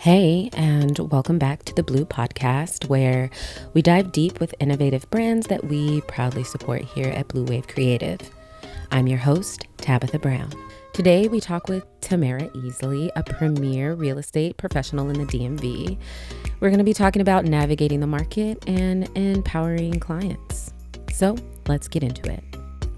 Hey, and welcome back to the Bleu Podcast, where we dive deep with innovative brands that we proudly support here at Blue Wave Creative. I'm your host, Tabitha Brown. Today, we talk with Tamara Easley, a premier real estate professional in the DMV. We're going to be talking about navigating the market and empowering clients. So let's get into it.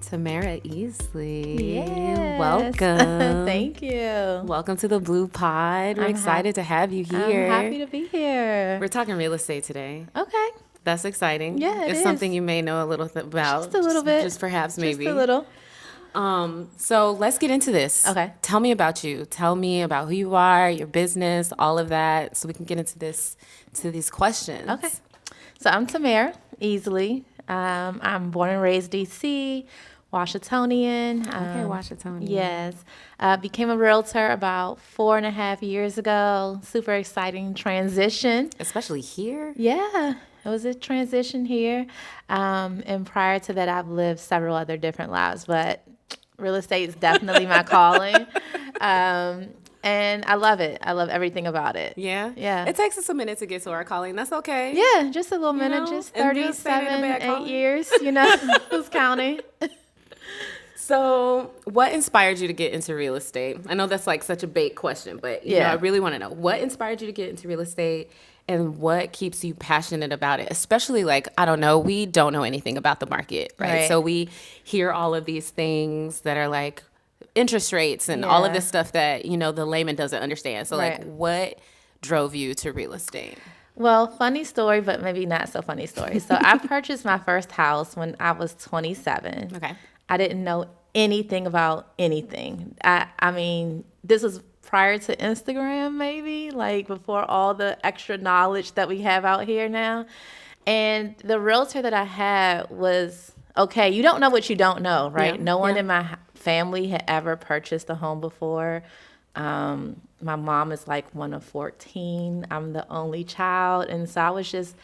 Tamara Easley, yes. Welcome. Thank you. Welcome to the Bleu Pod. We're excited to have you here. I'm happy to be here. We're talking real estate today. Okay. That's exciting. Yeah, it's is. something you may know a little about. Just a little bit. Just perhaps maybe. Just a little. So let's get into this. Okay. Tell me about you. Tell me about who you are, your business, all of that, so we can get into these questions. Okay. So I'm Tamara Easley. I'm born and raised D.C., Washingtonian. Okay, Washingtonian. Yes. Became a realtor about 4.5 years ago. Super exciting transition. Especially here? Yeah, it was a transition here. And prior to that, I've lived several other different lives, but real estate is definitely my calling. And I love it. I love everything about it. Yeah? Yeah. It takes us a minute to get to our calling. That's okay. Yeah, just a little minute, know, just and just say it ain't a 37, bad 8 calling. years, who's counting? So what inspired you to get into real estate? I know that's like such a bait question, but you know, I really want to know what inspired you to get into real estate and what keeps you passionate about it? Especially like, I don't know, we don't know anything about the market, right? So we hear all of these things that are like interest rates and all of this stuff that, the layman doesn't understand. So like what drove you to real estate? Well, funny story, but maybe not so funny story. So I purchased my first house when I was 27. Okay. I didn't know anything about anything. I mean, this was prior to Instagram, maybe, like before all the extra knowledge that we have out here now. And the realtor that I had was, okay, you don't know what you don't know, right? No one in my family had ever purchased a home before. My mom is like one of 14. I'm the only child. And so I was just,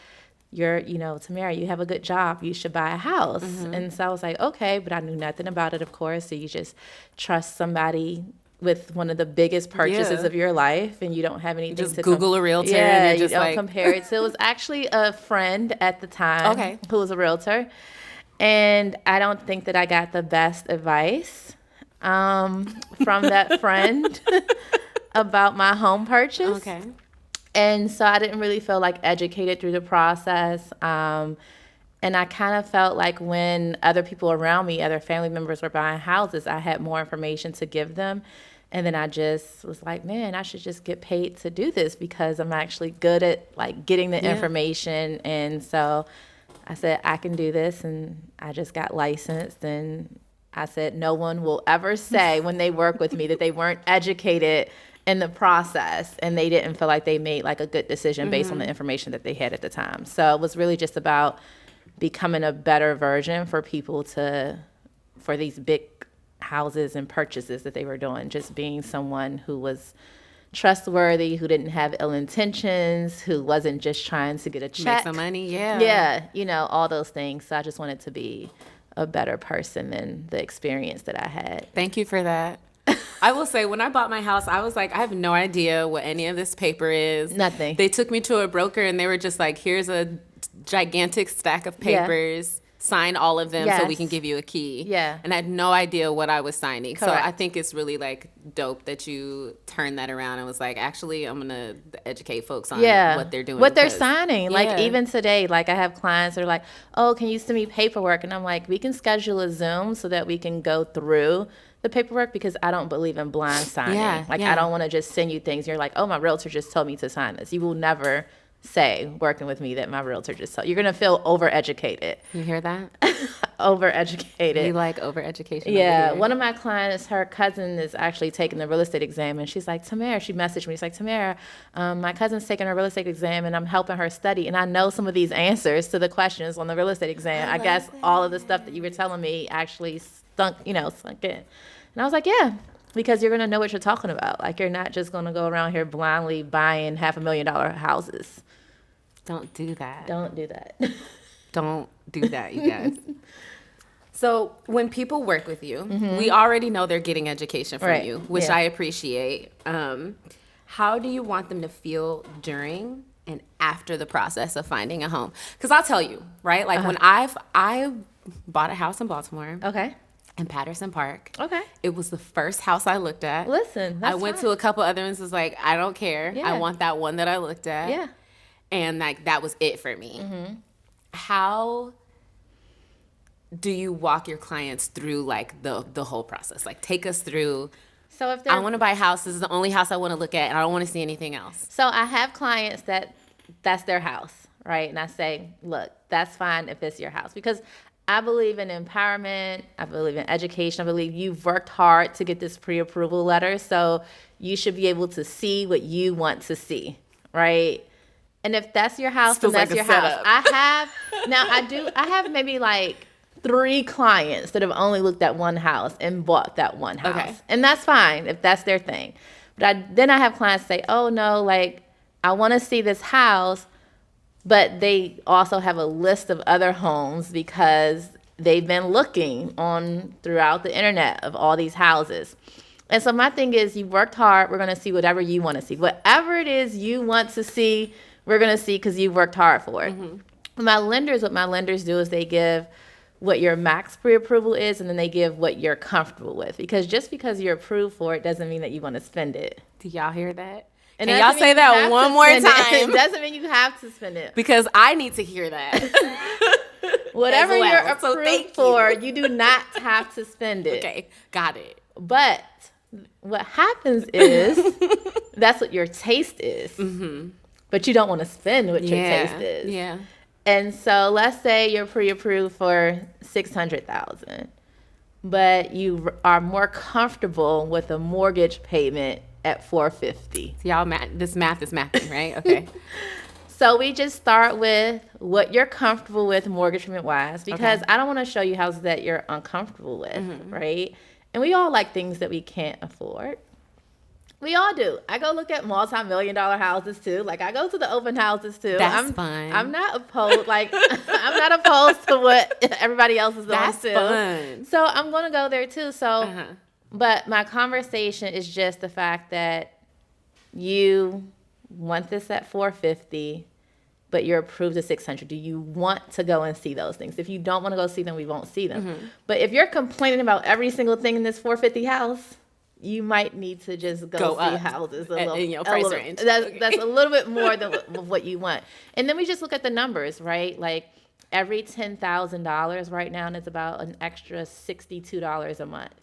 Tamara, you have a good job. You should buy a house. Mm-hmm. And so I was like, okay, but I knew nothing about it, of course. So you just trust somebody with one of the biggest purchases of your life, and you don't have anything just to Google a realtor. Yeah, and you don't compare it. So it was actually a friend at the time who was a realtor. And I don't think that I got the best advice from that friend about my home purchase. Okay. And so I didn't really feel like educated through the process. And I kind of felt like when other people around me, other family members were buying houses, I had more information to give them. And then I just was like, man, I should just get paid to do this because I'm actually good at like getting the information. And so I said, I can do this. And I just got licensed. And I said, no one will ever say when they work with me that they weren't educated in the process and they didn't feel like they made like a good decision based on the information that they had at the time. So it was really just about becoming a better version for people for these big houses and purchases that they were doing, just being someone who was trustworthy, who didn't have ill intentions, who wasn't just trying to get a check. Make some money, yeah. Yeah, all those things. So I just wanted to be a better person than the experience that I had. Thank you for that. I will say, when I bought my house, I was like, I have no idea what any of this paper is. Nothing. They took me to a broker and they were just like, here's a gigantic stack of papers. Sign all of them so we can give you a key. Yeah. And I had no idea what I was signing. Correct. So I think it's really like dope that you turned that around and was like, actually, I'm going to educate folks on what they're doing. What they're signing. Like even today, like I have clients that are like, oh, can you send me paperwork? And I'm like, we can schedule a Zoom so that we can go through the paperwork because I don't believe in blind signing. I don't want to just send you things. You're like, oh, my realtor just told me to sign this. You will never say working with me that my realtor just told. You're going to feel overeducated. You hear that? Overeducated. You like overeducation. Yeah. One of my clients, her cousin is actually taking the real estate exam, and she's like, Tamara, she messaged me. She's like, Tamara, my cousin's taking her real estate exam, and I'm helping her study, and I know some of these answers to the questions on the real estate exam. I guess all of the stuff that you were telling me actually sunk in. And I was like, yeah, because you're going to know what you're talking about. Like, you're not just going to go around here blindly buying $500,000 houses. Don't do that. Don't do that. Don't do that, you guys. So when people work with you, we already know they're getting education from you, which I appreciate. how do you want them to feel during and after the process of finding a home? Because I'll tell you, right? Like when I bought a house in Baltimore. Okay. In Patterson Park. Okay. It was the first house I looked at. Listen, that's I went fine. to a couple other ones, was like, I don't care. Yeah. I want that one that I looked at. Yeah. And like that was it for me. Mm-hmm. How do you walk your clients through like the whole process? Like take us through. So if I want to buy a house. This is the only house I want to look at, and I don't want to see anything else. So I have clients that's their house, right? And I say, look, that's fine if it's your house, because I believe in empowerment. I believe in education. I believe you've worked hard to get this pre-approval letter, so you should be able to see what you want to see, right? And if that's your house, then that's your house. I have maybe like 3 clients that have only looked at one house and bought that one house. Okay. And that's fine if that's their thing. But then I have clients say, oh no, like I want to see this house, but they also have a list of other homes because they've been looking on throughout the internet of all these houses. And so my thing is, you worked hard. We're going to see whatever you want to see. Whatever it is you want to see, we're going to see because you've worked hard for it. Mm-hmm. What my lenders do is they give what your max pre-approval is, and then they give what you're comfortable with. Because just because you're approved for it doesn't mean that you want to spend it. Do y'all hear that? And can y'all say that one more time? It doesn't mean you have to spend it. Because I need to hear that. Whatever you're approved for, you do not have to spend it. Okay, got it. But what happens is that's what your taste is. Mm-hmm. But you don't want to spend what your taste is. Yeah. And so let's say you're pre-approved for $600,000, but you are more comfortable with a mortgage payment at $450,000. Y'all, this math is mathing, right? Okay. So we just start with what you're comfortable with mortgage payment wise, because I don't want to show you houses that you're uncomfortable with, mm-hmm. right? And we all like things that we can't afford. We all do. I go look at multi-million-dollar houses too. Like I go to the open houses too. That's fun. I'm not opposed. Like I'm not opposed to what everybody else is doing too. That's fun. So I'm going to go there too. So, but my conversation is just the fact that you want this at $450,000, but you're approved at $600,000. Do you want to go and see those things? If you don't want to go see them, we won't see them. Mm-hmm. But if you're complaining about every single thing in this $450,000 house, you might need to just go see houses in your price range. That's a little bit more than what you want. And then we just look at the numbers, right? Like every $10,000 right now, and it's about an extra $62 a month,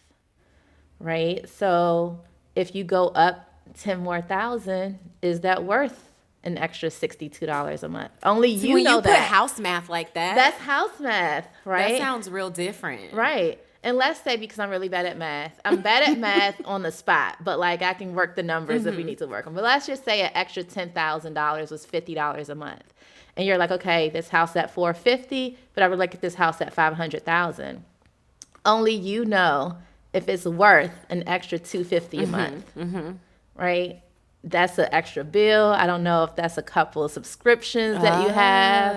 right? So if you go up 10 more thousand, is that worth an extra $62 a month? Only you when know you that. Put house math like that. That's house math, right? That sounds real different. Right. And let's say, because I'm really bad at math, I'm bad at math on the spot, but like I can work the numbers if we need to work them. But let's just say an extra $10,000 was $50 a month. And you're like, okay, this house at $450,000, but I would like this house at $500,000. Only you know if it's worth an extra $250 a month, right? That's an extra bill. I don't know if that's a couple of subscriptions that you have.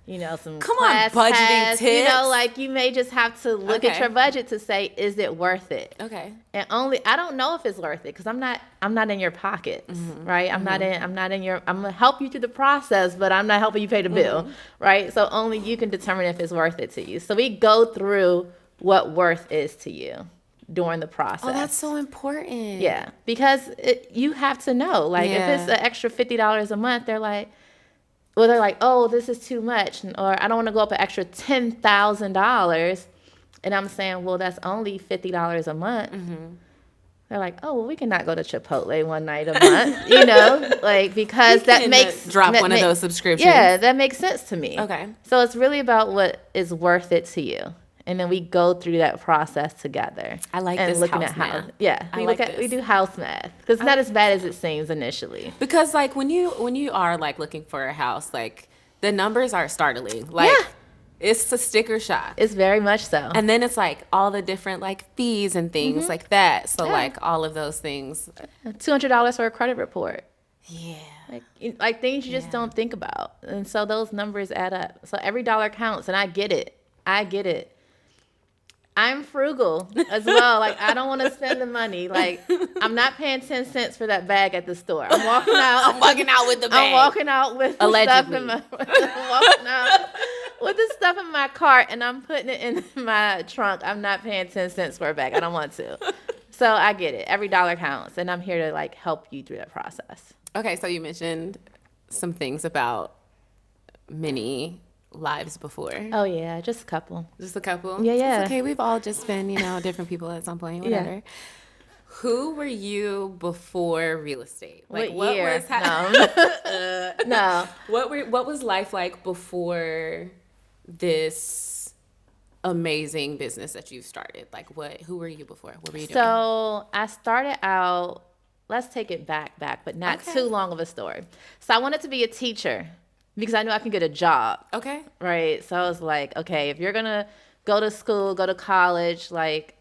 You know, some class budgeting pass, tips. You know, like you may just have to look at your budget to say, is it worth it? Okay. And I don't know if it's worth it because I'm not in your pockets, right? I'm not in your. I'm gonna help you through the process, but I'm not helping you pay the bill, right? So only you can determine if it's worth it to you. So we go through what worth is to you during the process. Oh, that's so important. Yeah, because you have to know. Like, if it's an extra $50 a month, they're like, oh, this is too much, or I don't want to go up an extra $10,000. And I'm saying, well, that's only $50 a month. They're like, oh, well, we cannot go to Chipotle one night a month, you know, like because that makes drop one of those subscriptions. Yeah, that makes sense to me. Okay, so it's really about what is worth it to you. And then we go through that process together. I like and this looking house at math. Yeah, we do house math because it's not as bad as it seems initially. Because like when you are like looking for a house, like the numbers are startling. Like it's a sticker shock. It's very much so. And then it's like all the different like fees and things like that. So like all of those things. $200 for a credit report. Yeah. Like things you just don't think about. And so those numbers add up. So every dollar counts, and I get it. I'm frugal as well. Like, I don't want to spend the money. Like, I'm not paying 10 cents for that bag at the store. I'm walking out. I'm walking out with the bag. I'm walking out with the Allegedly. stuff in my I'm walking out with the stuff in my cart, and I'm putting it in my trunk. I'm not paying 10 cents for a bag. I don't want to. So I get it. Every dollar counts, and I'm here to like help you through that process. Okay, so you mentioned some things about many lives before. Oh yeah, just a couple. Just a couple? Yeah. It's okay, we've all just been, different people at some point, whatever. Yeah. Who were you before real estate? Like, what year? Was No. What was life like before this amazing business that you started? Like, who were you before? What were you doing? So I started out, let's take it back, but not too long of a story. So I wanted to be a teacher because I knew I could get a job. Okay. Right. So I was like, okay, if you're going to go to school, go to college, like,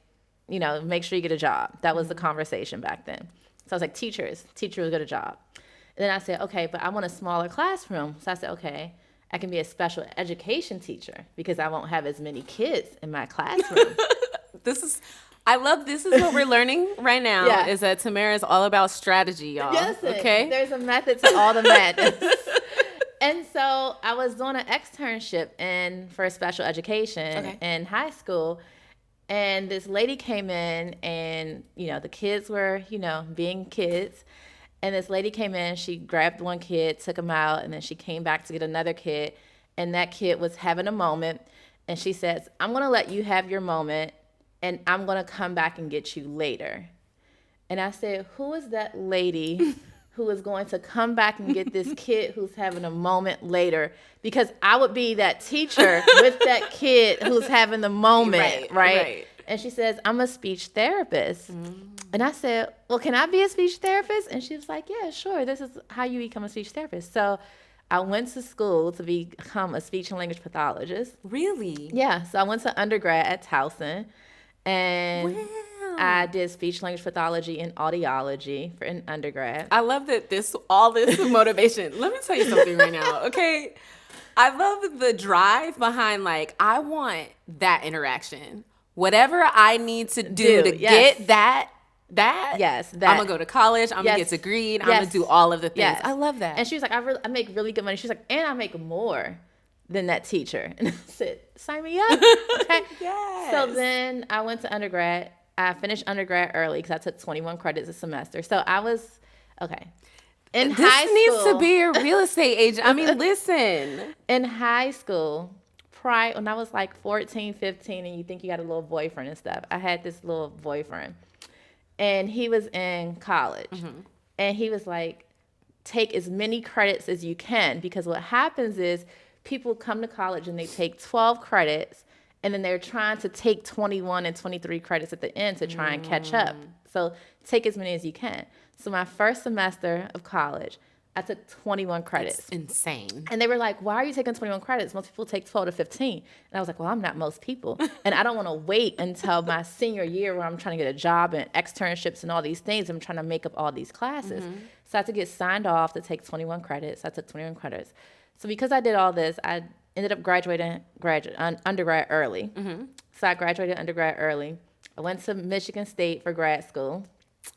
make sure you get a job. That was the conversation back then. So I was like, teachers will get a job. And then I said, okay, but I want a smaller classroom. So I said, okay, I can be a special education teacher because I won't have as many kids in my classroom. I love this is what we're learning right now. Yeah. Is that Tamara is all about strategy, y'all. Yes, okay. There's a method to all the madness. And so I was doing an externship for special education in high school. And this lady came in and, the kids were, being kids. And this lady came in, she grabbed one kid, took him out, and then she came back to get another kid. And that kid was having a moment. And she says, I'm going to let you have your moment, and I'm going to come back and get you later. And I said, who is that lady who is going to come back and get this kid who's having a moment later? Because I would be that teacher with that kid who's having the moment, right? And she says, I'm a speech therapist. And I said, well, can I be a speech therapist? And she was like, yeah, sure. This is how you become a speech therapist. So I went to school to become a speech and language pathologist. Really? Yeah. So I went to undergrad at Towson. And I did speech language pathology and audiology for an undergrad. I love that all this motivation. Let me tell you something right now, okay? I love the drive behind, like, I want that interaction. Whatever I need to do to get that. Yes, that. I'm going to go to college. I'm going to get degreed. I'm going to do all of the things. Yes. I love that. And she was like, I make really good money. She's like, and I make more than that teacher. And I said, sign me up. Okay. Yes. So then I went to undergrad. I finished undergrad early because I took 21 credits a semester. So I was, okay. In high school. This needs to be a real estate agent. I mean, listen. In high school, when I was like 14, 15, and you think you got a little boyfriend and stuff, I had this little boyfriend. And he was in college. And he was like, take as many credits as you can. Because what happens is people come to college and they take 12 credits. And then they're trying to take 21 and 23 credits at the end to try and catch up. So take as many as you can. So my first semester of college, I took 21 credits. That's insane. And they were like, why are you taking 21 credits? Most people take 12 to 15. And I was like, well, I'm not most people. And I don't want to wait until my senior year where I'm trying to get a job and externships and all these things. I'm trying to make up all these classes. So I had to get signed off to take 21 credits. I took 21 credits. So because I did all this, I ended up graduating undergrad early. So I graduated undergrad early. I went to Michigan State for grad school.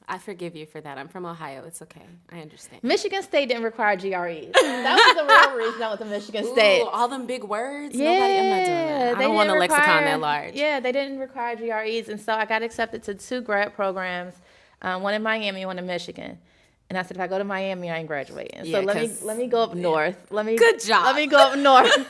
I forgive you for that. I'm from Ohio. It's okay. I understand. Michigan State didn't require GREs. That was the real reason I went to Michigan State. Ooh, all them big words? Yeah, I'm not doing that. I don't want a lexicon that large. Yeah, they didn't require GREs. And so I got accepted to 2 grad programs, one in Miami, one in Michigan. And I said, if I go to Miami, I ain't graduating. Yeah, so let me go up north. Good job. Let me go up north.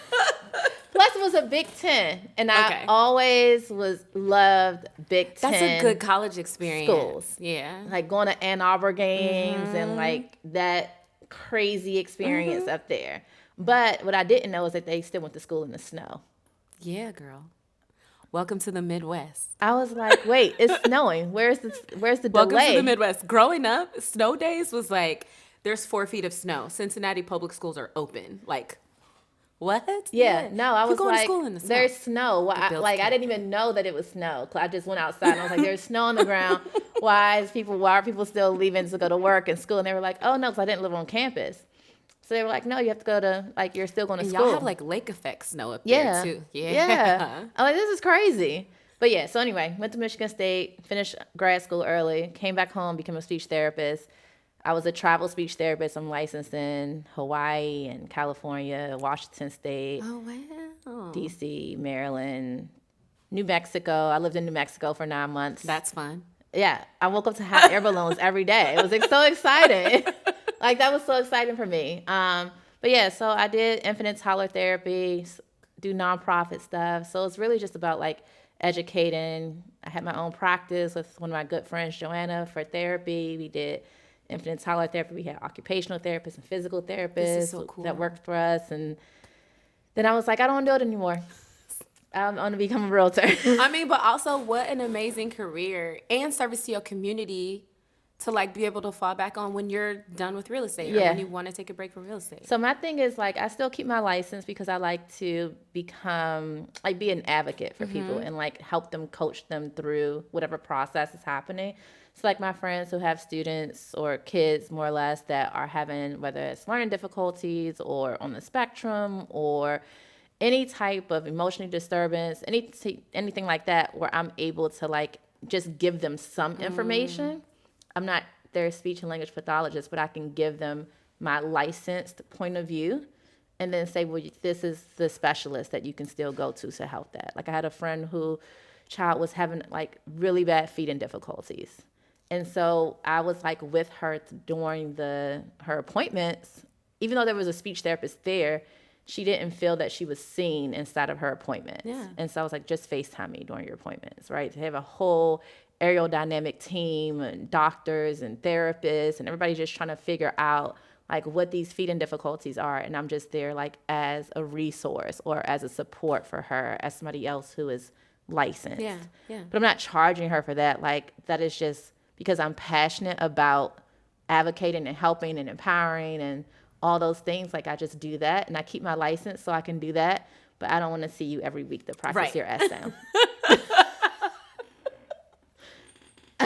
Plus, it was a Big Ten, and I always loved Big Ten. That's a good college experience. Schools. Yeah. Like going to Ann Arbor games and like that crazy experience up there. But what I didn't know is that they still went to school in the snow. Yeah, girl. Welcome to the Midwest. I was like, wait, it's snowing. Where's the delay? Welcome to the Midwest. Growing up, snow days was like, there's 4 feet of snow. Cincinnati public schools are open. Like, what? Yeah, no, I was going like, to school in the snow. There's snow. Well, I didn't even know that it was snow. I just went outside and I was like, there's snow on the ground. Why are people still leaving to go to work and school? And they were like, oh, no, because I didn't live on campus. So they were like, no, you have to go to, like, you're still going to school. Y'all have, like, lake effect snow up there, too. Yeah. I'm like, this is crazy. But yeah, so anyway, went to Michigan State, finished grad school early, came back home, became a speech therapist. I was a travel speech therapist. I'm licensed in Hawaii and California, Washington State, Oh, wow. DC, Maryland, New Mexico. I lived in New Mexico for 9 months. That's fun. Yeah, I woke up to hot air balloons every day. It was like, so exciting. Like, that was so exciting for me. But yeah, so I did infinite toddler therapy, do nonprofit stuff. So it's really just about like educating. I had my own practice with one of my good friends, Joanna, for therapy. We did infinite toddler therapy. We had occupational therapists and physical therapists so cool. that worked for us. And then I was like, I don't want to do it anymore. I'm going to become a realtor. I mean, but also what an amazing career and service to your community to like be able to fall back on when you're done with real estate or when you want to take a break from real estate. So my thing is like, I still keep my license because I like to become, like be an advocate for people and like help them, coach them through whatever process is happening. So like my friends who have students or kids more or less that are having, whether it's learning difficulties or on the spectrum or any type of emotional disturbance, anything like that, where I'm able to like just give them some information. I'm not their speech and language pathologist, but I can give them my licensed point of view and then say, well, this is the specialist that you can still go to help that. Like I had a friend who child was having like really bad feeding difficulties. And so I was like with her during her appointments, even though there was a speech therapist there, she didn't feel that she was seen inside of her appointments. Yeah. And so I was like, just FaceTime me during your appointments, right? To have a whole aerodynamic team and doctors and therapists and everybody just trying to figure out like what these feeding difficulties are. And I'm just there like as a resource or as a support for her, as somebody else who is licensed. Yeah, yeah. But I'm not charging her for that. Like that is just because I'm passionate about advocating and helping and empowering and all those things. Like I just do that and I keep my license so I can do that. But I don't want to see you every week to practice your S sound. I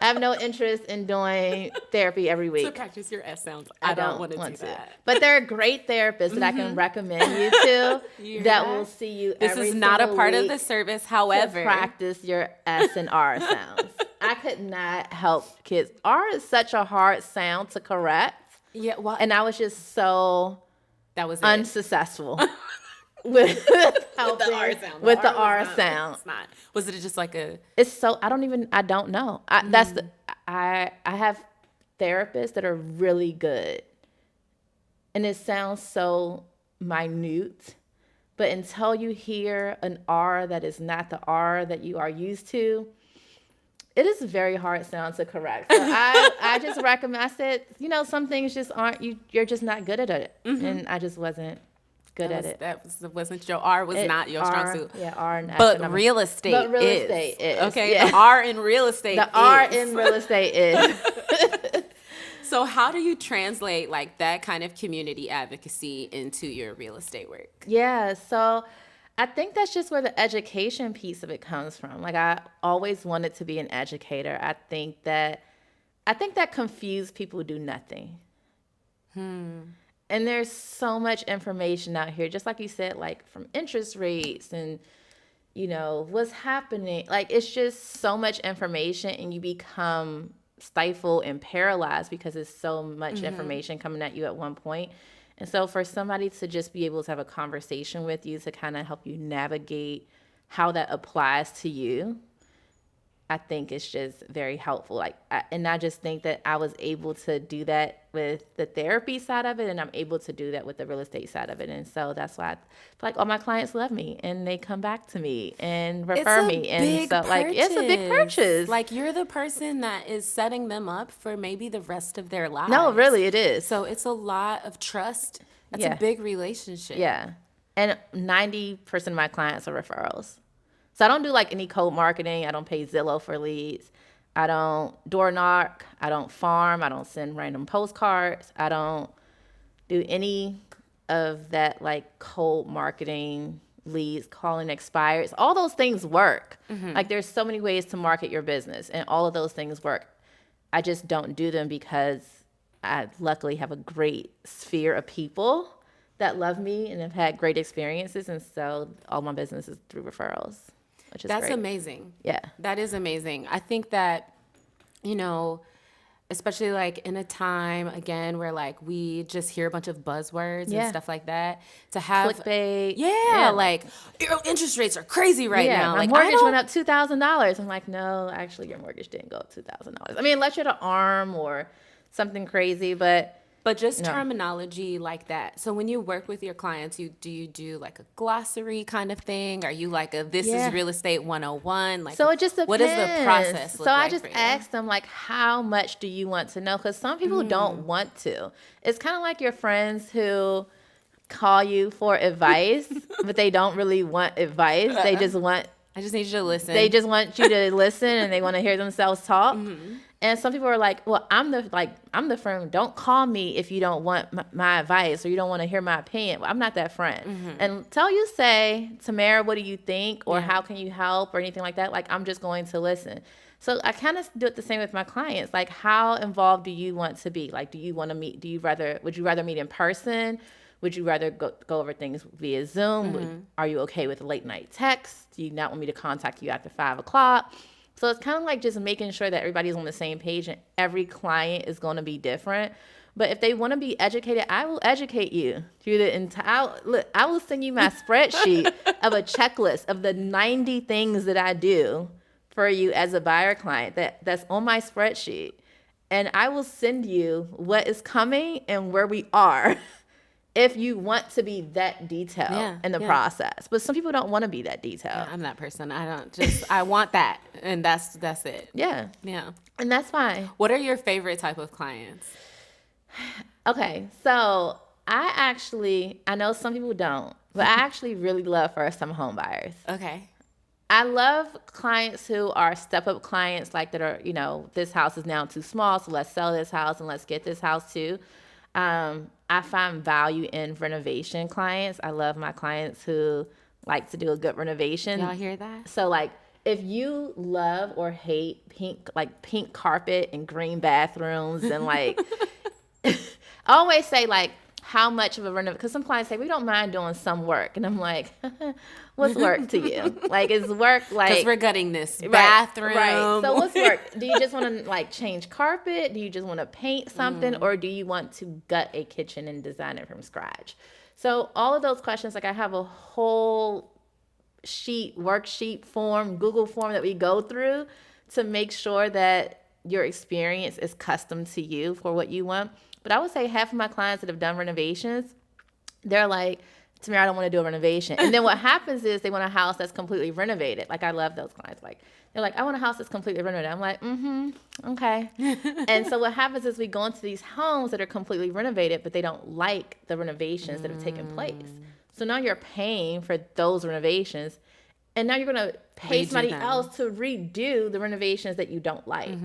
have no interest in doing therapy every week. To practice your S sounds. I don't want to do that. But there are great therapists that I can recommend you to that will see you This every is not a part of week the service, to however. practice your S and R sounds. I could not help kids. R is such a hard sound to correct. Yeah, well, And I was just so that was it. unsuccessful with helping the R sound. with the R sound. It's not. Was it just like a? It's so I don't know. I have therapists that are really good, and it sounds so minute, but until you hear an R that is not the R that you are used to, it is a very hard sound to correct. So I just recommend. I said, some things just aren't you're just not good at it, and I just wasn't good at it. Wasn't your R was not your strong suit. Yeah, R and S. But real estate is. Okay, Yeah. the R in real estate The R in real estate is. So how do you translate like that kind of community advocacy into your real estate work? Yeah, so I think that's just where the education piece of it comes from. Like I always wanted to be an educator. I think that confused people who do nothing. And there's so much information out here, just like you said, like from interest rates and, what's happening. Like it's just so much information and you become stifled and paralyzed because it's so much information coming at you at one point. And so for somebody to just be able to have a conversation with you to kind of help you navigate how that applies to you, I think it's just very helpful. And I just think that I was able to do that with the therapy side of it, and I'm able to do that with the real estate side of it. And so that's why I feel like all my clients love me and they come back to me and refer me. And so it's a big purchase. Like you're the person that is setting them up for maybe the rest of their lives. No, really, it is. So it's a lot of trust. That's a big relationship. Yeah. And 90% of my clients are referrals. So I don't do like any cold marketing. I don't pay Zillow for leads. I don't door knock. I don't farm. I don't send random postcards. I don't do any of that like cold marketing, leads, calling expires. All those things work. Like there's so many ways to market your business and all of those things work. I just don't do them because I luckily have a great sphere of people that love me and have had great experiences. And so all my business is through referrals. which is That's great. amazing. Yeah. That is amazing. I think that, you know, especially like in a time again where like we just hear a bunch of buzzwords and stuff like that, to have Clickbait. like your interest rates are crazy right now. My Like mortgage went up $2,000. I'm like, no, actually your mortgage didn't go up $2,000. I mean, unless you're the arm or something crazy, but just terminology like that. So when you work with your clients, do you do like a glossary kind of thing? Are you like this is real estate 101? Like, so it just depends. What does the process look like? So I just ask them like, how much do you want to know? Because some people don't want to. It's kind of like your friends who call you for advice, but they don't really want advice. They just want. I just need you to listen. They just want you to listen, and they want to hear themselves talk. And some people are like, well, I'm the friend. Don't call me if you don't want my advice or you don't want to hear my opinion. Well, I'm not that friend. Until you say, Tamara, what do you think? Or how can you help or anything like that? Like, I'm just going to listen. So I kind of do it the same with my clients. Like, how involved do you want to be? Like, do you want to meet? Would you rather meet in person? Would you rather go over things via Zoom? Are you okay with late night text? Do you not want me to contact you after 5 o'clock? So it's kind of like just making sure that everybody's on the same page, and every client is going to be different. But if they want to be educated, I will educate you through the entire. Look, I will send you my spreadsheet of a checklist of the 90 things that I do for you as a buyer client that's on my spreadsheet. And I will send you what is coming and where we are. If you want to be that detailed in the process. But some people don't want to be that detailed. I'm that person. I want that. And that's it. Yeah. Yeah. And that's fine. What are your favorite type of clients? Okay. So I know some people don't, but I actually really love first-time home buyers. Okay. I love clients who are step-up clients, like that are, this house is now too small, so let's sell this house and let's get this house too. I find value in renovation clients. I love my clients who like to do a good renovation. Y'all hear that? So like, if you love or hate pink carpet and green bathrooms and like, I always say like, how much of a renovation, because some clients say, we don't mind doing some work. And I'm like, what's work to you? Like, is work like... Because we're gutting this bathroom. Right. So what's work? Do you just want to like change carpet? Do you just want to paint something? Or do you want to gut a kitchen and design it from scratch? So all of those questions, like I have a whole worksheet form, Google form that we go through to make sure that your experience is custom to you for what you want. But I would say half of my clients that have done renovations, they're like, Tamara, I don't want to do a renovation. And then what happens is they want a house that's completely renovated. Like, I love those clients. Like, they're like, I want a house that's completely renovated. I'm like, okay. And so what happens is we go into these homes that are completely renovated, but they don't like the renovations that have taken place. So now you're paying for those renovations, and now you're going to pay somebody else to redo the renovations that you don't like.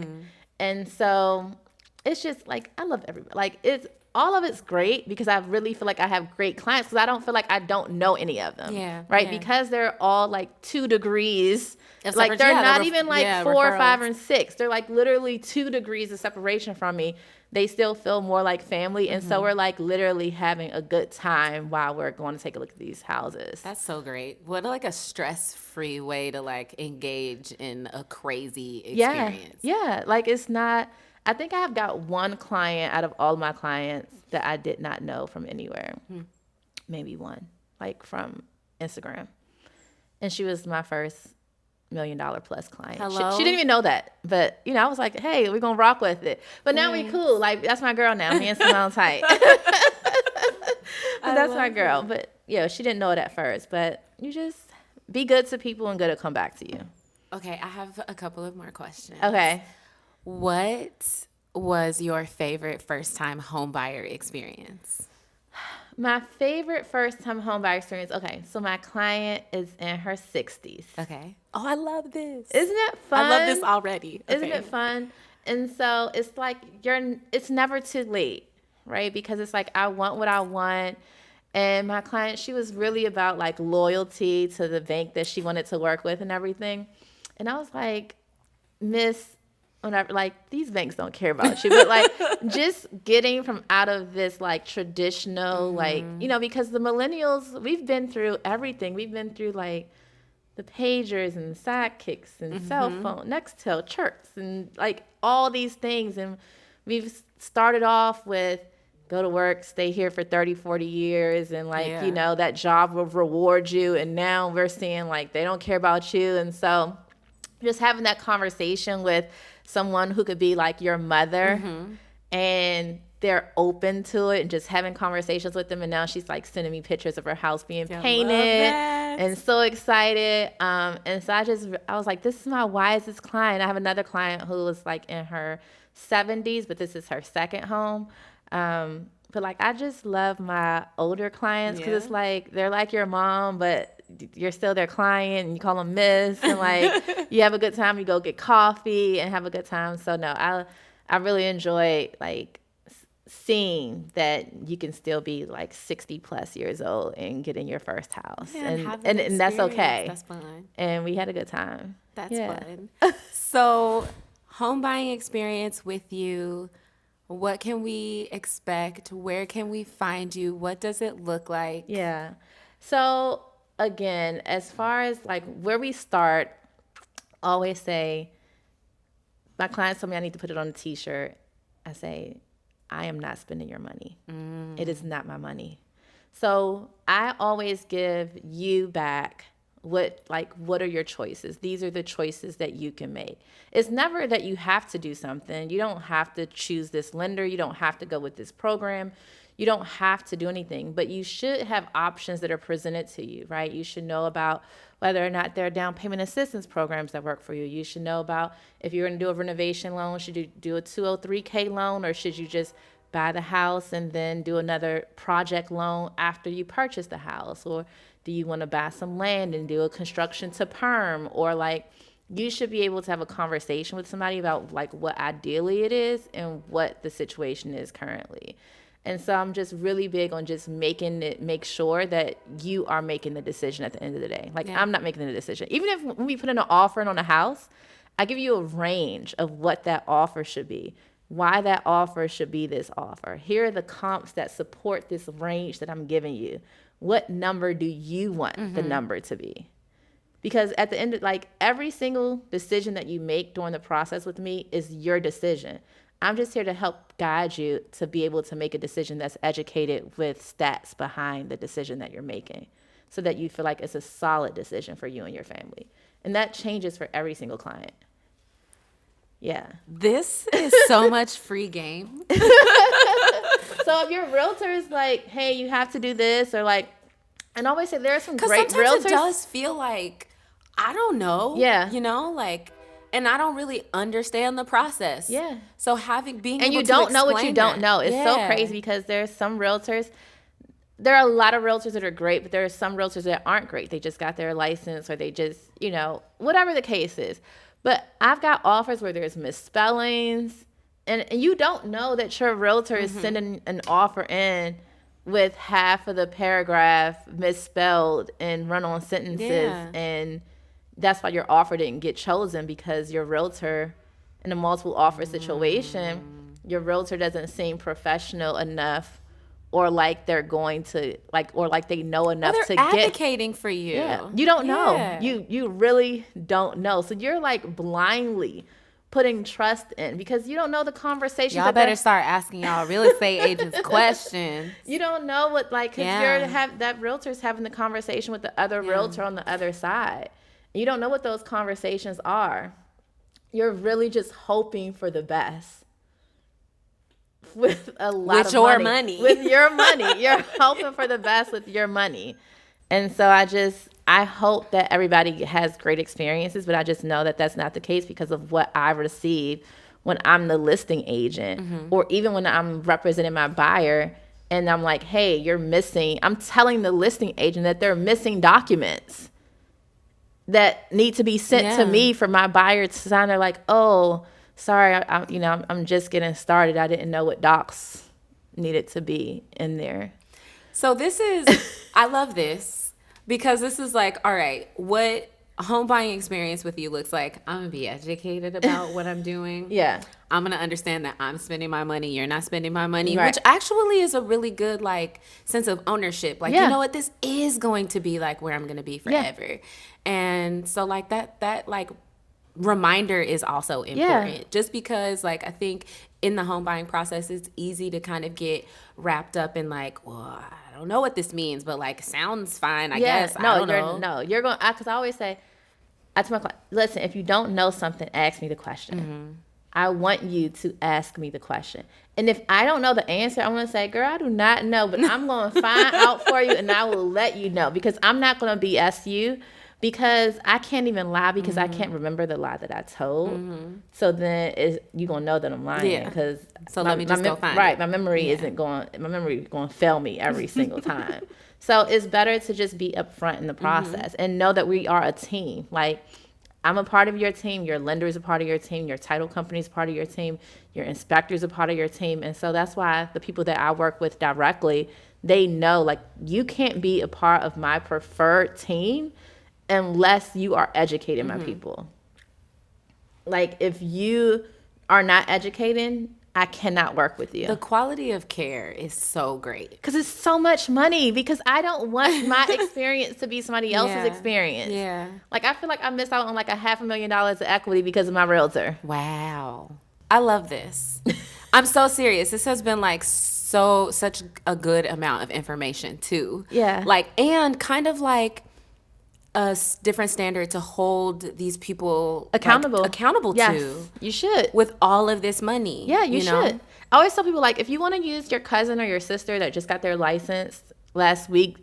And so... it's just like, I love everybody. Like, all of it's great because I really feel like I have great clients because I don't feel like I don't know any of them. Yeah. Right? Yeah. Because they're all like 2 degrees. Like, they're not even like 4 or 5 or 6. They're like literally 2 degrees of separation from me. They still feel more like family. And so we're like literally having a good time while we're going to take a look at these houses. That's so great. What like a stress-free way to like engage in a crazy experience. Yeah. Like, it's not... I think I have got one client out of all my clients that I did not know from anywhere. Maybe one, like from Instagram. And she was my first $1 million plus client. Hello? She didn't even know that. But, I was like, hey, we're going to rock with it. But now we cool. Like, that's my girl now. Me and Simone tight. That's my girl. But, she didn't know it at first. But you just be good to people and good to come back to you. Okay, I have a couple of more questions. Okay. What was your favorite first-time home buyer experience? My favorite first-time home buyer experience. Okay, so my client is in her 60s. Okay. Oh, I love this. Isn't it fun? I love this already. Okay. Isn't it fun? And so it's like it's never too late, right? Because it's like I want what I want. And my client, she was really about like loyalty to the bank that she wanted to work with and everything. And I was like, Miss, whenever, like, these banks don't care about you, but like just getting from out of this like traditional, like, because the millennials, we've been through everything. We've been through like the pagers and sidekicks and cell phone, Nextel, chirps, and like all these things. And we've started off with go to work, stay here for 30, 40 years, and like, you know, that job will reward you. And now we're seeing like they don't care about you. And so just having that conversation with someone who could be like your mother and they're open to it, and just having conversations with them. And now she's like sending me pictures of her house being painted and so excited. And so I was like, this is my wisest client. I have another client who was like in her 70s, but this is her second home. But like, I just love my older clients because it's like, they're like your mom, but you're still their client, and you call them miss, and like, you have a good time, you go get coffee and have a good time. So no, I really enjoy like seeing that you can still be like 60 plus years old and get in your first house, and that's okay. That's fun. And we had a good time. That's fun. So home buying experience with you. What can we expect? Where can we find you? What does it look like? Yeah. So again, as far as like where we start, always say, my clients tell me I need to put it on a t-shirt. I say, I am not spending your money. It is not my money. So I always give you back what are your choices? These are the choices that you can make. It's never that you have to do something. You don't have to choose this lender. You don't have to go with this program. You don't have to do anything, but you should have options that are presented to you, right? You should know about whether or not there are down payment assistance programs that work for you. You should know about if you're going to do a renovation loan, should you do a 203K loan, or should you just buy the house and then do another project loan after you purchase the house? Or do you want to buy some land and do a construction to perm? Or like, you should be able to have a conversation with somebody about like what ideally it is and what the situation is currently. And so I'm just really big on just make sure that you are making the decision at the end of the day. Like, I'm not making the decision. Even if when we put in an offer on a house, I give you a range of what that offer should be, why that offer should be this offer. Here are the comps that support this range that I'm giving you. What number do you want the number to be? Because at the end of, like, every single decision that you make during the process with me is your decision. I'm just here to help guide you to be able to make a decision that's educated with stats behind the decision that you're making, so that you feel like it's a solid decision for you and your family. And that changes for every single client. Yeah. This is so much free game. So if your realtor is like, hey, you have to do this, or like, and I always say there are some great realtors. It does feel like, I don't know. Yeah. You know, like, and I don't really understand the process. Yeah. So being able to you don't know what you don't that. know. It's so crazy, because there's some realtors. There are a lot of realtors that are great, but there are some realtors that aren't great. They just got their license, or they just, you know, whatever the case is. But I've got offers where there's misspellings, and you don't know that your realtor is sending an offer in with half of the paragraph misspelled and run-on sentences, and that's why your offer didn't get chosen, because your realtor, in a multiple offer situation, your realtor doesn't seem professional enough, or like they're going to or like they know enough to get advocating for you. Yeah. You don't know. You really don't know. So you're like blindly putting trust in, because you don't know the conversation. Y'all better start asking y'all real estate agents questions. You don't know what, like, because that realtor's having the conversation with the other realtor on the other side. You don't know what those conversations are. You're really just hoping for the best with a lot of money. With your money. You're hoping for the best with your money. And so I hope that everybody has great experiences, but I just know that that's not the case because of what I receive when I'm the listing agent, or even when I'm representing my buyer and I'm like, hey, I'm telling the listing agent that they're missing documents that need to be sent to me for my buyer to sign. They're like, oh, sorry, I'm just getting started. I didn't know what docs needed to be in there. So this is, I love this, because this is like, all right, what a home buying experience with you looks like I'm going to be educated about what I'm doing. Yeah. I'm going to understand that I'm spending my money, you're not spending my money, Right. which actually is a really good, like, sense of ownership. Like, you know what? This is going to be, like, where I'm going to be forever. Yeah. And so, like, that like, reminder is also important. Just because, like, I think in the home buying process, it's easy to kind of get wrapped up in, like, well, I don't know what this means, but, like, sounds fine, I guess. You're going, because I always say, I tell my client, listen, if you don't know something, ask me the question. Mm-hmm. I want you to ask me the question. And if I don't know the answer, I'm going to say, girl, I do not know, but I'm going to find out for you and I will let you know, because I'm not going to BS you, because I can't even lie, because I can't remember the lie that I told. Mm-hmm. So then you're going to know that I'm lying, because let me just go find it. My memory going to fail me every single time. So it's better to just be upfront in the process and know that we are a team. Like, I'm a part of your team, your lender is a part of your team, your title company is part of your team, your inspector is a part of your team. And so that's why the people that I work with directly, they know, like, you can't be a part of my preferred team unless you are educating my people. Like, if you are not educating, I cannot work with you. The quality of care is so great. Because it's so much money, because I don't want my experience to be somebody else's experience. Yeah. Like, I feel like I missed out on like $500,000 of equity because of my realtor. Wow. I love this. I'm so serious. This has been like such a good amount of information too. Yeah. Like, and kind of like a different standard to hold these people accountable to. You should. With all of this money. Yeah, you should. Know? I always tell people, like, if you want to use your cousin or your sister that just got their license last week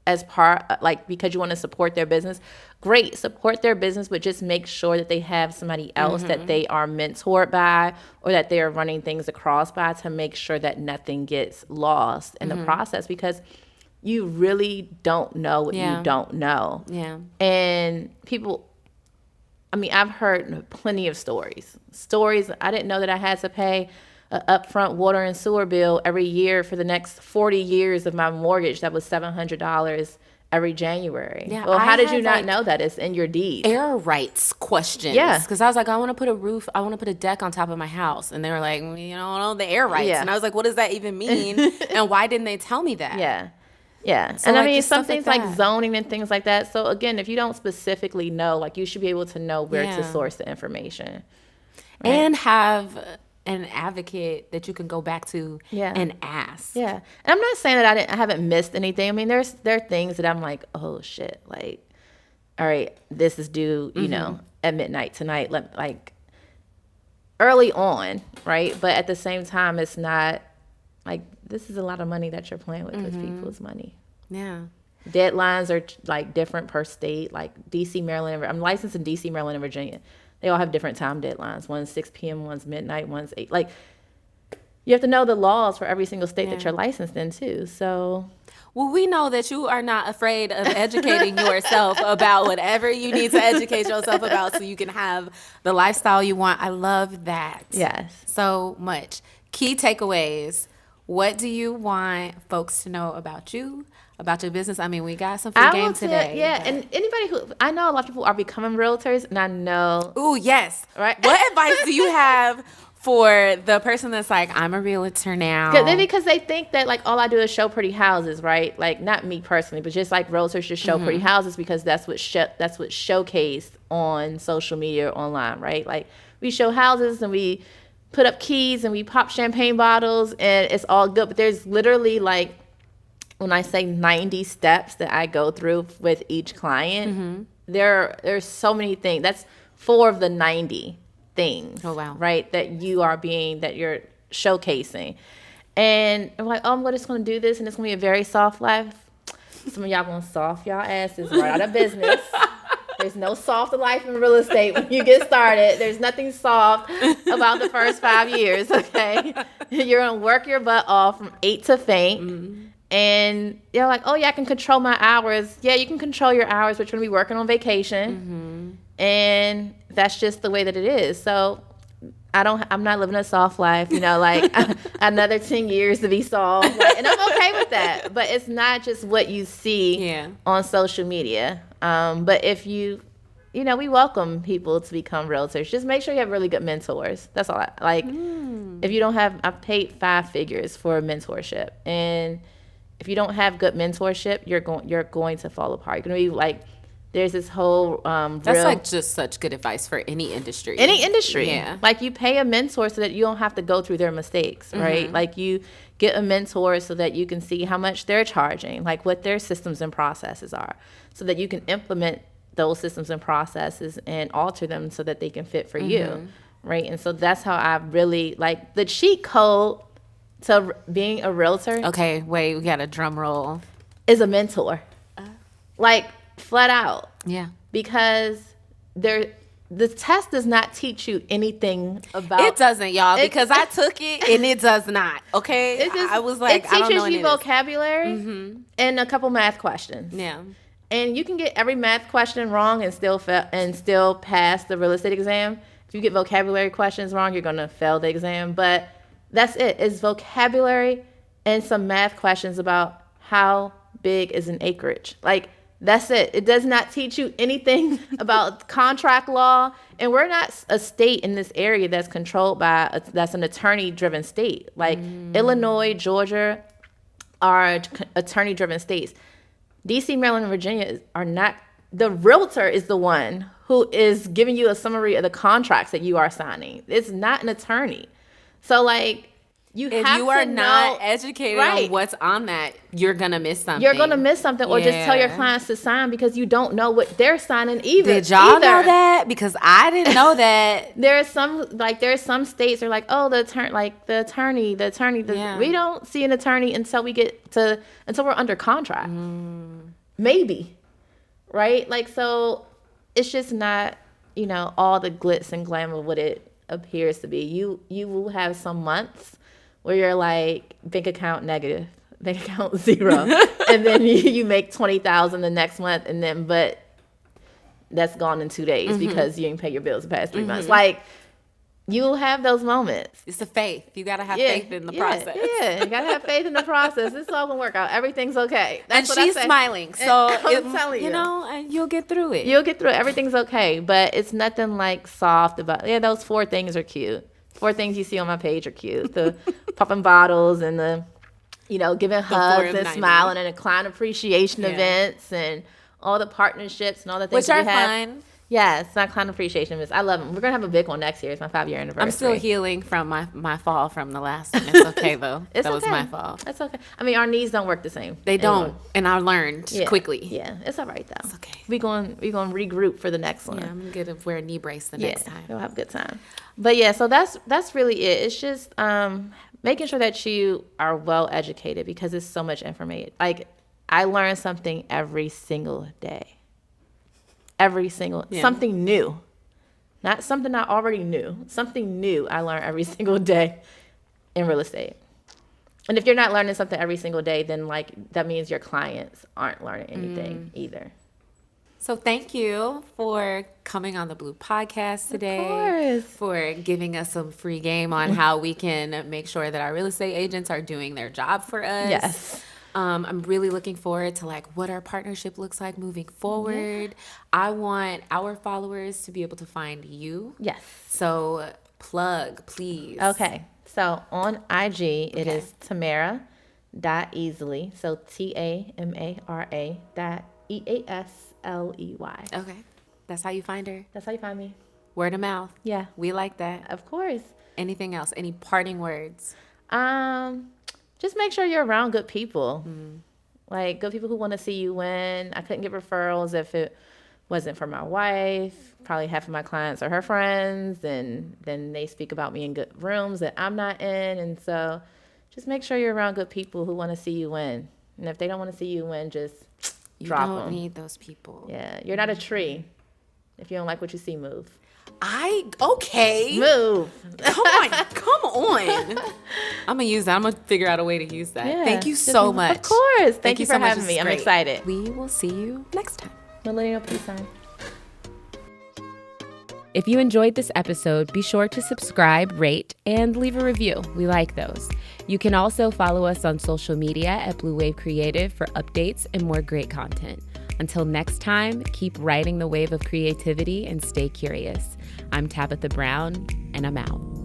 as part, like, because you want to support their business, great, support their business, but just make sure that they have somebody else that they are mentored by, or that they are running things across by, to make sure that nothing gets lost in the process, because you really don't know what you don't know. Yeah. And people, I mean, I've heard plenty of stories. I didn't know that I had to pay an upfront water and sewer bill every year for the next 40 years of my mortgage. That was $700 every January. Yeah, well, how did you not know that? It's in your deed. Air rights questions. Yeah. Because I was like, I want to put a deck on top of my house. And they were like, you know, the air rights. Yeah. And I was like, what does that even mean? And why didn't they tell me that? Yeah. Yeah. So, and like, I mean, some things like zoning and things like that. So again, if you don't specifically know, like, you should be able to know where to source the information. Right? And have an advocate that you can go back to and ask. Yeah. And I'm not saying that I haven't missed anything. I mean, there are things that I'm like, oh shit, like, all right, this is due, you know, at midnight tonight, like early on, right? But at the same time, it's not like, this is a lot of money that you're playing with people's money. Yeah. Deadlines are like different per state, like DC, Maryland. I'm licensed in DC, Maryland, and Virginia. They all have different time deadlines. One's 6 p.m., one's midnight, one's 8. Like, you have to know the laws for every single state that you're licensed in too. So, well, we know that you are not afraid of educating yourself about whatever you need to educate yourself about, so you can have the lifestyle you want. I love that. Yes. So much. Key takeaways. What do you want folks to know about you, about your business? I mean, we got some free game today. Yeah, and anybody who, I know a lot of people are becoming realtors, and I know. Ooh, yes. Right. What advice do you have for the person that's like, I'm a realtor now? Because they think that, like, all I do is show pretty houses, right? Like, not me personally, but just like realtors just show pretty houses, because that's what's showcased on social media or online, right? Like, we show houses and we put up keys and we pop champagne bottles and it's all good. But there's literally, like, when I say 90 steps that I go through with each client, there's so many things. That's 4 of the 90 things. Oh, wow. Right? That you're showcasing. And I'm like, oh, I'm just going to do this and it's going to be a very soft life. Some of y'all going to soft y'all asses right out of business. There's no soft life in real estate when you get started. There's nothing soft about the first 5 years, okay? You're going to work your butt off from 8 to faint. And you're like, oh, yeah, I can control my hours. Yeah, you can control your hours, but you're going to be working on vacation. And that's just the way that it is. So I'm not living a soft life, you know, like another 10 years to be soft. Like, and I'm okay with that. But it's not just what you see on social media. But if you we welcome people to become realtors. Just make sure you have really good mentors. That's all. If you don't have, I've paid 5 figures for a mentorship, and if you don't have good mentorship, you're going to fall apart. You're going to be like, there's this whole that's like just such good advice for any industry. Yeah. Like, you pay a mentor so that you don't have to go through their mistakes, right? Like, you get a mentor so that you can see how much they're charging, like what their systems and processes are, so that you can implement those systems and processes and alter them so that they can fit for you, right? And so that's how I really, like, the cheat code to being a realtor. Okay, wait, we got a drum roll. Is a mentor. Like, flat out. Yeah. Because the test does not teach you anything about. It doesn't, y'all, because I took it and it does not. Okay, I was like, it teaches you vocabulary and a couple math questions. Yeah. And you can get every math question wrong and still pass the real estate exam. If you get vocabulary questions wrong, you're going to fail the exam. But that's it. It's vocabulary and some math questions about how big is an acreage. Like, that's it. It does not teach you anything about contract law. And we're not a state in this area that's controlled by, that's an attorney-driven state. Like, Illinois, Georgia are attorney-driven states. DC, Maryland, and Virginia are not. The realtor is the one who is giving you a summary of the contracts that you are signing. It's not an attorney. So, like, if you are not educated on what's on that, you're going to miss something. You're going to miss something, or just tell your clients to sign because you don't know what they're signing either. Did y'all know that? Because I didn't know that. There's some states are like, oh, the attorney. We don't see an attorney until we're under contract. Maybe. Right? Like, so it's just not, all the glitz and glam of what it appears to be. You will have some months where you're like, bank account negative, bank account 0, and then you make $20,000 the next month, but that's gone in 2 days because you didn't pay your bills the past 3 months. Like, you'll have those moments. It's the faith. You gotta have faith in the process. Yeah, you gotta have faith in the process. It's all gonna work out. Everything's okay. That's what she's smiling, so I'm telling you, you'll get through it. You'll get through it. Everything's okay, but it's nothing like soft about. Yeah, those 4 things are cute. 4 things you see on my page are cute. The popping bottles and the, giving hugs and smiling and the client appreciation events and all the partnerships and all the things which are we have. fun. Yeah, it's not client appreciation events. I love them. We're gonna have a big one next year. It's my 5-year anniversary. I'm still healing from my fall from the last one. It's okay though. That was my fall. It's okay. I mean, our knees don't work the same. They don't, and I learned quickly. Yeah, it's all right though. It's okay. We going regroup for the next one. Yeah, I'm gonna wear a knee brace the next time. We'll have a good time. But yeah, so that's really it. It's just making sure that you are well educated because it's so much information. Like, I learn something every single day. Something new. Not something I already knew. Something new I learn every single day in real estate. And if you're not learning something every single day, then that means your clients aren't learning anything either. So thank you for coming on the Bleu Podcast today. Of course. For giving us some free game on how we can make sure that our real estate agents are doing their job for us. Yes. I'm really looking forward to what our partnership looks like moving forward. Yeah. I want our followers to be able to find you. Yes. So plug, please. Okay. So on IG, it is Tamara.Easley. So Tamara.Easley. Okay. That's how you find her? That's how you find me. Word of mouth. Yeah. We like that. Of course. Anything else? Any parting words? Just make sure you're around good people. Like, good people who want to see you win. I couldn't get referrals if it wasn't for my wife. Probably half of my clients are her friends, and then they speak about me in good rooms that I'm not in. And so just make sure you're around good people who want to see you win. And if they don't want to see you win, just drop them. You don't need those people. Yeah, you're not a tree. If you don't like what you see, move. Okay. Move. Come on. I'm going to use that. I'm going to figure out a way to use that. Yeah, thank you so much. Of course. Thank you for having me. I'm excited. We will see you next time. Millennial Peace Sign. If you enjoyed this episode, be sure to subscribe, rate, and leave a review. We like those. You can also follow us on social media at Bleu Wave Creative for updates and more great content. Until next time, keep riding the wave of creativity and stay curious. I'm Tabitha Brown, and I'm out.